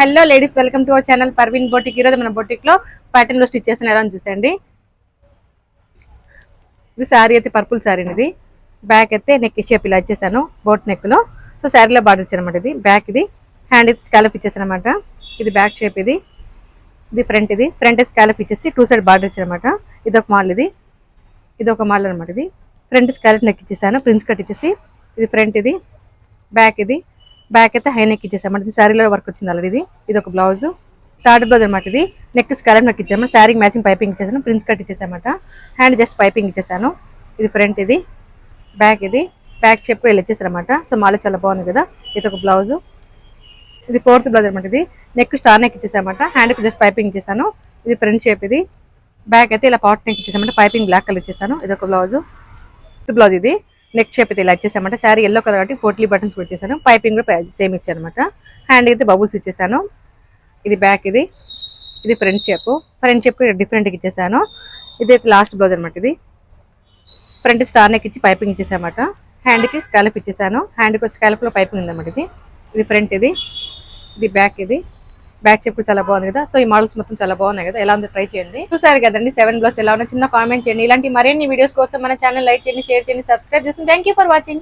Hello ladies, welcome to our channel Parveen boutique. ఈరోజు మన boutique లో ప్యాటర్న్ లో స్టిచ్ చేసిన ఎలా చూసండి. ఇది శారీ అయితే పర్పుల్ శారీ, ఇది బ్యాక్ అయితే నెక్ షేప్ ఇలా ఇచ్చేసాను బోట్ నెక్ లో. సో శారీలో బార్డర్ ఇచ్చాను అనమాట. ఇది బ్యాక్, ఇది హ్యాండ్ ఇది స్కాలప్ ఇచ్చేసాను అనమాట. ఇది బ్యాక్ షేప్, ఇది ఫ్రంట్, ఇది ఫ్రంట్ స్కాలప్ ఇచ్చేసి టూ సైడ్ బార్డర్ ఇచ్చాను అనమాట. ఇది ఒక మోడల్, ఇది ఒక మోడల్ అనమాట. ఇది ఫ్రంట్ స్కాలప్ నెక్ ఇచ్చేసాను, ప్రిన్స్ కట్ ఇచ్చేసి. ఇది ఫ్రంట్, ఇది బ్యాక్, ఇది బ్యాక్ అయితే హై నెక్ ఇచ్చేసామంట. ఇది శారీలో వర్క్ వచ్చింది అలా. ఇది ఒక బ్లౌజ్, థర్డ్ బ్లౌజ్ అనమాట. ఇది నెక్ స్కాలప్ నెక్ ఇచ్చాము, శారీకి మ్యాచింగ్ పైపింగ్ ఇచ్చేసాను, ప్రిన్స్ కట్ ఇచ్చేసామాట. హ్యాండ్ జస్ట్ పైపింగ్ ఇచ్చేసాను. ఇది ఫ్రంట్, ఇది బ్యాక్, ఇది బ్యాక్ షేప్ వెళ్ళి ఇచ్చేసారనమాట. సో మాలో చాలా బాగుంది కదా. ఇది ఒక బ్లౌజ్, ఇది ఫోర్త్ బ్లౌజ్ అనమాట. ఇది నెక్ స్టార్ నెక్ ఇచ్చేసామాట, హ్యాండ్కి జస్ట్ పైపింగ్ ఇచ్చేసాను. ఇది ఫ్రంట్ షేప్, ఇది బ్యాక్ అయితే ఇలా పాట్ నెక్ ఇచ్చేసామంటే పైపింగ్ బ్లాక్ కలర్ ఇచ్చేసాను. ఇది ఒక బ్లౌజ్, ఇది నెక్ షేప్ అయితే ఇలా ఇచ్చేసామంటే శారీ ఎల్లో కలర్ కాబట్టి పోట్లీ బటన్స్ కూడా ఇచ్చేసాను, పైపింగ్ కూడా సేమ్ ఇచ్చానమాట. హ్యాండ్ అయితే బబుల్స్ ఇచ్చేసాను. ఇది బ్యాక్, ఇది ఫ్రంట్ షేప్ డిఫరెంట్గా ఇచ్చేసాను. ఇది అయితే లాస్ట్ బ్లౌజ్ అనమాట. ఇది ఫ్రంట్ స్టార్ నెక్ ఇచ్చి పైపింగ్ ఇచ్చేసామాట. హ్యాండ్కి స్కాలప్ ఇచ్చేసాను, హ్యాండ్కి వచ్చి స్కాలప్లో పైపింగ్ ఉందన్నమాట. ఇది ఫ్రంట్, ఇది బ్యాక్, ఇది బ్యాక్ షేప్ చాలా బాగుంది కదా. సో ఈ మోడల్స్ మొత్తం చాలా బాగున్నాయి కదా. ఎలా ఉందో ట్రై చేయండి. చూసారు కదండి 7 బ్లౌజ్ ఎలా ఉన్నా చిన్న కామెంట్ చేయండి. ఇలాంటి మరిన్ని వీడియోస్ కోసం మన ఛానల్ లైక్ చేయండి, షేర్ చేయండి, సబ్స్క్రైబ్ చేయండి. Thank you for watching.